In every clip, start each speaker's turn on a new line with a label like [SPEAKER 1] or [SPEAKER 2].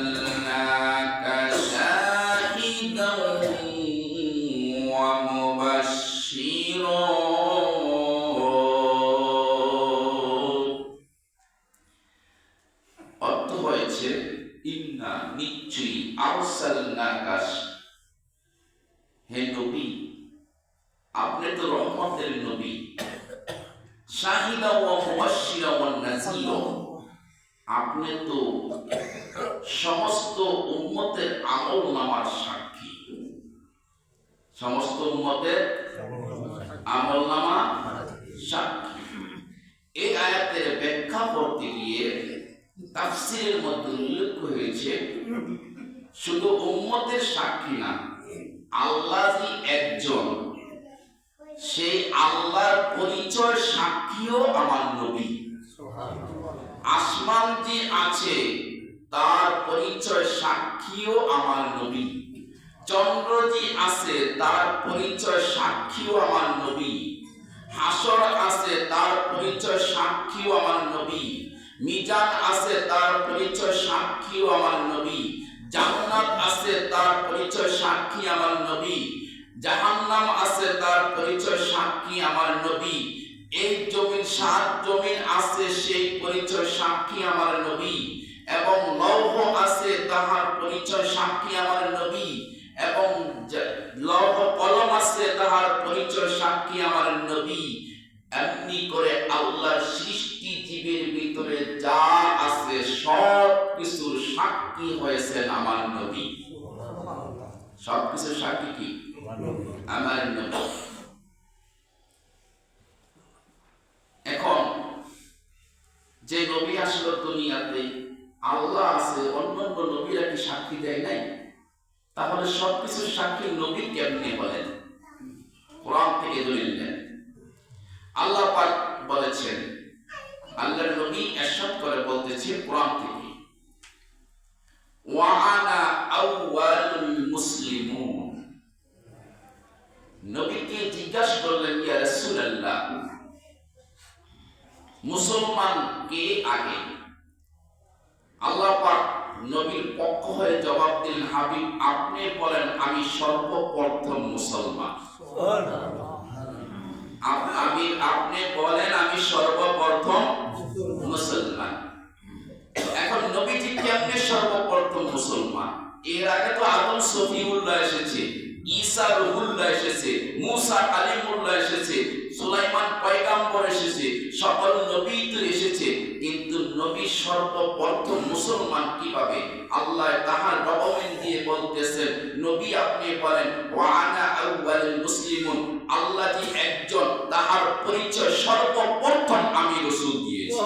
[SPEAKER 1] আরসালনাকা শাহিদান ওয়া মুবাশশিরা। অর্থ হয়েছে ইন্না নিশ্চয়ই আরসালনাকা, হে নবী আপনি তো রহমতের নবী, শাহিদা ওয়া মুবাশশিরা ওয়া নাযীরা, আপনি তো সমস্ত উম্মতের আমলনামার সাক্ষী, সমস্ত উম্মতের আমলনামা সাক্ষী। এই আয়াতের ব্যাখ্যা করতে গিয়ে তাফসীরের মধ্যে উল্লেখ হয়েছে শুধু উম্মতের সাক্ষী না, আল্লাহ যে একজন, সেই আল্লাহর পরিচয় সাক্ষীও আমার নবী। আসমান যে আছে তার পরিচয় সাক্ষীও আমার নবী। চন্দ্র যে আছে তার পরিচয় সাক্ষীও আমার নবী। হাসর আছে তার পরিচয় সাক্ষীও আমার নবী। মিজান আছে তার পরিচয় সাক্ষীও আমার নবী। জান্নাত আছে তার পরিচয় সাক্ষী আমার নবী। জাহান্নাম আছে তার পরিচয় সাক্ষী আমার নবী। এই জমিন, সাত জমিন আছে সেই পরিচয় সাক্ষী আমার নবী। এবং লৌহ আছে তাহার পরিচয় সাক্ষী আমার নবী। এবং লৌহ কলম আছে তাহার পরিচয় সাক্ষী আমার নবী। এমনি করে আল্লাহর সৃষ্টি জীবের ভিতরে যা আছে সব কিছুর সাক্ষী হয়েছেন আমার নবী। সব কিছুর সাক্ষী কি? আমার নবী। এখন যে নবী আসলো দুনিয়াতে, আল্লাহ আছে, অন্যান্য নবীরা কি সাক্ষী দেয় নাই? তাহলে সবকিছুর সাক্ষী নবী কেমনে বলেন? কোরআন থেকে দলিল দেন। আল্লাহ পাক বলেছেন, আল্লাহর নবী ইরশাদ করে বলতেছে কোরআন থেকে, ওয়া আনা আউয়ালুল মুসলিমুন। নবীকে জিজ্ঞাসা করলেন, ইয়া রাসূলুল্লাহ, মুসলমান কে আগে? আল্লাহ পাক নবীর পক্ষ হয়ে জবাব দিলেন, হাবিব আপনি বলেন আমি সর্বপ্রথম মুসলমান। আপনি বলেন আমি সর্বপ্রথম মুসলমান। এখন নবীজি কেমনে সর্বপ্রথম মুসলমান? এর আগে তো আদম সফিউল্লাহ এসেছে, ঈসা রুহুল্লাহ এসেছে, মুসা কালিমুল্লাহ এসেছে, সুলাইমান পয়গাম্বর এসেছে, সকল নবী তো এসেছে, কিন্তু নবী সর্বপ্রথম মুসলমান কিভাবে? আল্লাহ তাহার ডকুমেন্ট দিয়ে বলতেছেন, নবী আপনি বলেন ওয়া আনা আউয়ালুল মুসলিমুন, আল্লাহ যে একজন তাহার পরিচয় সর্বপ্রথম আমি রাসূল দিয়েছি।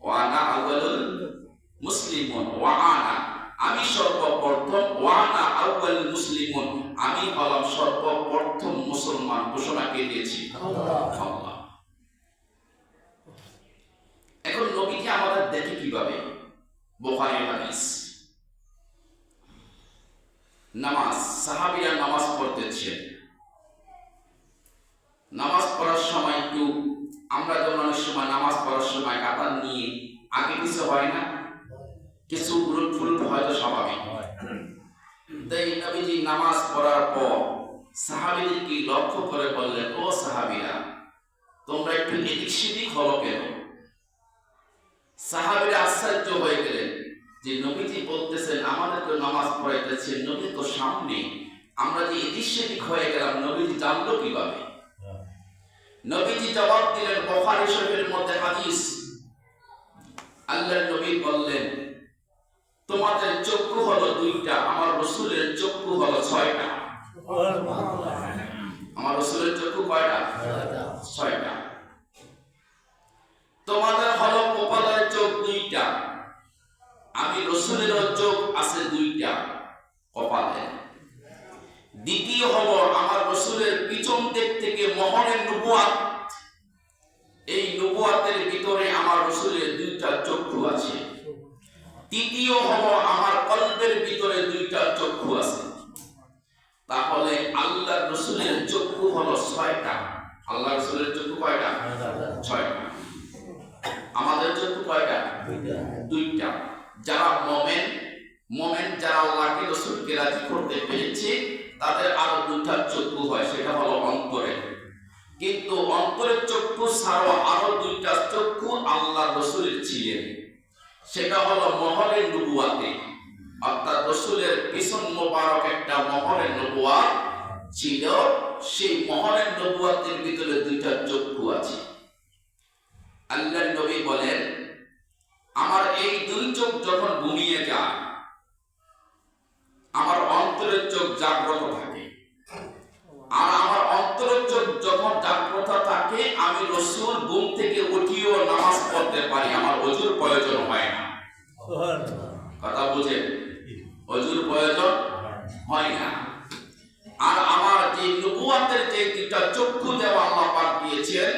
[SPEAKER 1] ওয়া আনা আউয়ালুল মুসলিমুন, ওয়া আনা আমি সর্বপ্রথম, ওয়া আনা আউয়ালুল মুসলিমুন আমি হলাম সর্বপ্রথম মুসলমান। ঘোষণা কে দিয়েছি? আল্লাহ। এখন নবীকে আমাদের দেখে কিভাবে? বুখারীর হাদিস, নামাজ, সাহাবীরা নামাজ পড়তেছে। নামাজ পড়ার সময় একটু, আমরা যেমন অনেক সময় নামাজ পড়ার সময় কাতার নিয়ে আগে কিছু হয় না, কিছু উলট ফুলট হয়তো স্বাভাবিক। তাই নবীজি নামাজ পড়ার পর সাহাবীদেরকে লক্ষ্য করে বললেন, ও সাহাবীরা তোমরা একটু এদিক সেদিক হলো কেন? সাহাবীরা আশ্চর্য হয়ে গেলেন যে নবীজি বলতেছেন আমাদেরকে নামাজ পড়াইতেছেন, নবী তো সামনে, আমরা যে এদিক সেদিক হয়ে গেলাম নবীজি জানলো কিভাবে? নবীজি জবাব দিলেন, বুখারী শরীফের মধ্যে হাদিস, আল্লাহর নবী বললেন তোমাদের চক্ষু হলো দুইটা, আমার রাসূলের চক্ষু হলো 6টা। আমার রাসূলের চক্ষু কয়টা? 6টা। তোমাদের হলো কপালের চোখ 2টা, আমি রাসূলের চোখ আছে 2টা কপালে। দ্বিতীয় হলো আমার রাসূলের পিছন দিক থেকে মোহরের নবুয়ত, এই নবুয়তের ভিতরে আমার রাসূলের 2টা চক্ষু আছে। তৃতীয় হলো আমার কলবের ভিতরে 2টা চক্ষু আছে। তাহলে আল্লাহর রাসূলের চক্ষু হলো 6টা। আল্লাহর রাসূলের চক্ষু কয়টা? 6টা। আমাদের চক্ষু কয়টা? দুইটা। যারা মোমেন যারা আল্লাহকে রাসূলকে রাজি করতে পেরেছে তাদের আরো দুইটা চক্ষু হয়, সেটা হলো অন্তরে। কিন্তু অন্তরের চক্ষু ছাড়াও আরো দুইটা চক্ষু আল্লাহ রাসূলের ছিলেন, সেটা হলো মহরে নবুয়াতে, অর্থাৎ রাসূলের পিছন মোবারক একটা মহরে নবুয়াত ছিল। সেই মহরে নবুয়াতের ভিতরে দুইটা চক্ষু আছে। আল্লাহর নবী বলেন, আমার এই দুই চোখ যখন ঘুমিয়ে যায়, আমার অন্তরের চোখ জাগ্রত থাকে। আর আমার অন্তরের চোখ যখন জাগ্রত থাকে, আমি রাসূল ঘুম থেকে উঠিও নামাজ পড়তে পারি, আমার ওযুর প্রয়োজন হয় না। কথা বুঝেন? ওযুর প্রয়োজন হয় না। আর আমার যে নবুয়াতের যে দুইটা চক্ষু দেওয়া আল্লাহ পাক দিয়েছেন,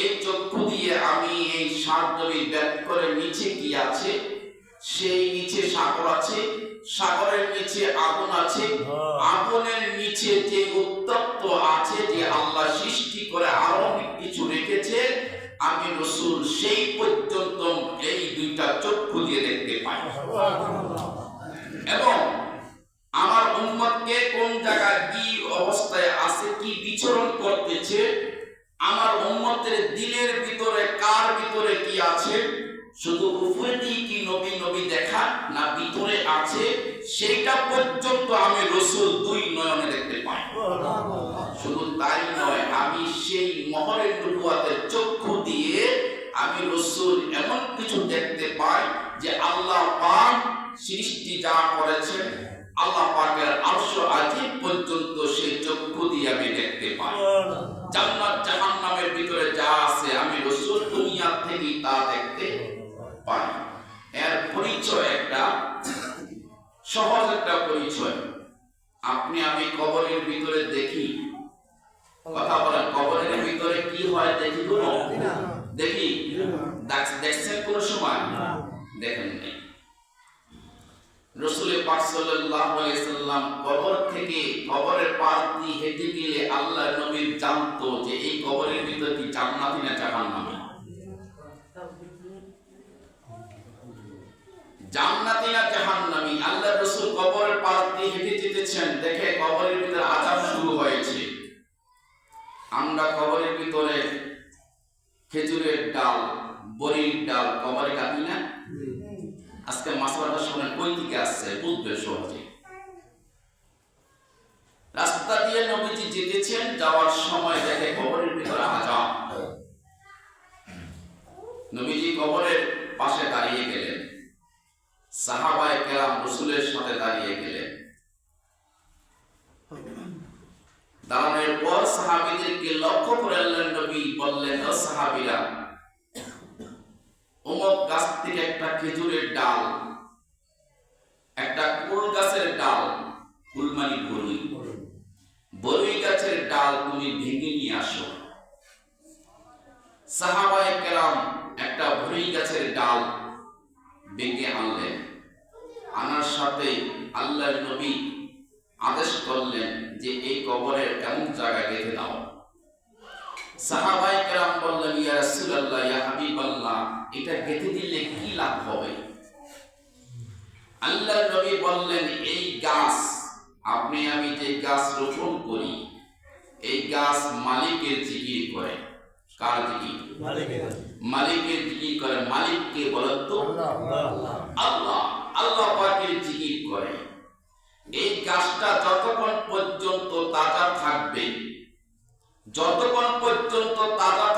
[SPEAKER 1] এই চক্ষু দিয়ে আমি এই সাত নবী বের করে নিচে কি আছে, সেই নিচে সাগর আছে, সাগরের নিচে আগুন আছে, আগুনের নিচে যে উত্তপ্ত আছে, যে আল্লাহ সৃষ্টি করে আরো অনেক কিছু রেখেছে, আমি রাসূল সেই পর্যন্ত এই দুইটা চক্ষু দিয়ে দেখতে পাই। এবং আমার উম্মতকে কোন জায়গায় কি অবস্থায় আছে, কি বিচরণ করতেছে, আমার উম্মতের দিলের ভিতরে কার ভিতরে কি আছে, শুধু উপরে দিয়ে কি নবী দেখা না ভিতরে আছে, সেইটা পর্যন্ত আমি রাসূল দুই নয়নে দেখতে পাই। শুধু তাই নয়, আমি সেই মহরের নবুয়াতের চক্ষু দিয়ে আমি রাসূল এমন কিছু দেখতে পাই যে আল্লাহ পাক সৃষ্টি যা করেছেন, আল্লাহ পাকের আরশ আজিম পর্যন্ত সেই চক্ষু দিয়ে আমি দেখতে পাই। জান্নাত জাহান্নামের ভিতরে যা আছে, আমি রাসূল দুনিয়া থেকে তা দেখতে পাই। এর পরিচয় একটা সহজ একটা পরিচয়। আপনি আমি কবরের ভিতরে দেখি, কথা বলেন, কবরের ভিতরে কি হয় দেখি? কোনো দেখি? দেখছেন কোন সময়? দেখেন নাই। রাসূল পাক সাল্লাল্লাহু আলাইহি সাল্লাম কবর থেকে কবরের পাশ দিয়ে হেঁটে গেলে আল্লাহ নবী জানতো যে এই কবরের ভিতরে কি জান্নাতি না জাহান্নামী। জান্নাতি না জাহান্নামী, আল্লাহ রাসূল কবরের পাশ দিয়ে হেঁটে যেতেছেন, দেখে কবরের ভিতরে আযাব শুরু হয়েছে। আমরা কবরের ভিতরে খেজুরের ডাল, বড়ির ডাল কবরে কাটি না? আজকে মাসওয়াটা শুনে কই থেকে আসছে বুঝবে সহজে। রাস্তা দিয়ে নবীজি যেতেছেন, যাওয়ার সময় দেখে কবরের ভিতরে আযাব। নবীজি কবরের পাশে দাঁড়িয়ে গেলেন, সাহাবায়ে কেরাম রাসূলের সাথে দাঁড়িয়ে গেলেন। দাঁড়ানোর পর সাহাবীদেরকে লক্ষ্য করে আল্লাহর নবী বললেন, ও সাহাবীরা, অমুক গাছ থেকে একটা খেজুরের ডাল, একটা কুল গাছের ডাল, কুল মানে বরই, বরই গাছের ডাল তুমি ভেঙে নিয়ে আসো। সাহাবায়ে কেরাম একটা বরই গাছের ডাল ভেঙে আনলেন। আনার সাথে আল্লাহর নবী আদেশ করলেন যে এই কবরের এমন জায়গায় গেঁথে দাও। সাহাবায়ে কেরাম বললেন, ইয়া রাসূলুল্লাহ, ইয়া হাবিবাল্লাহ, এটা গেঁথে দিলে কি লাভ হবে? আল্লাহর নবী বললেন, এই গাছ, আপনি আমি যে গাছ রোপণ করি, এই গাছ মালিকের জিকির করে। কার জিকির? মালিকের জিকির করে। মালিক কে বলেন তো? আল্লাহ। আল্লাহ পাকের জিকির করে। এই গাছটা যতক্ষণ পর্যন্ত তাজা থাকবে, যতক্ষণ পর্যন্ত তাজা